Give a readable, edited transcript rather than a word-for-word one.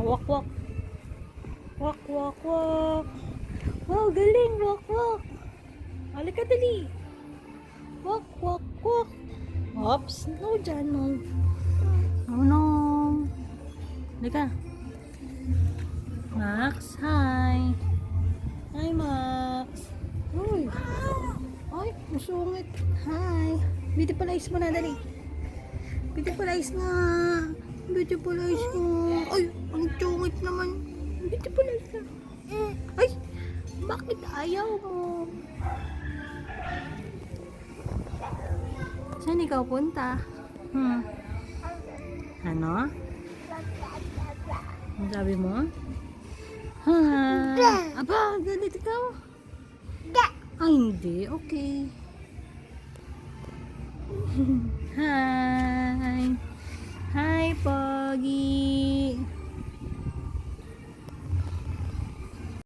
Walk, walk. Walk, walk, walk. Wow, galing. Walk, walk. Halika, dali. Walk, walk, walk. Oops. No, dyan, no. Oh, no. Halika. Max, hi. Hi, Max. Uy. Ay, masungit. Hi. Beautiful eyes mo na, dali. Beautiful eyes nga. Beautiful eyes nga. Ay, ang sungit naman. Beautiful eyes nga. Ay, bakit ayaw mo? Saan ikaw punta? Ano? Ang sabi mo? Ha? Aba, ganit ikaw? Ay, hindi. Okay. Hi. Hi, Pogi.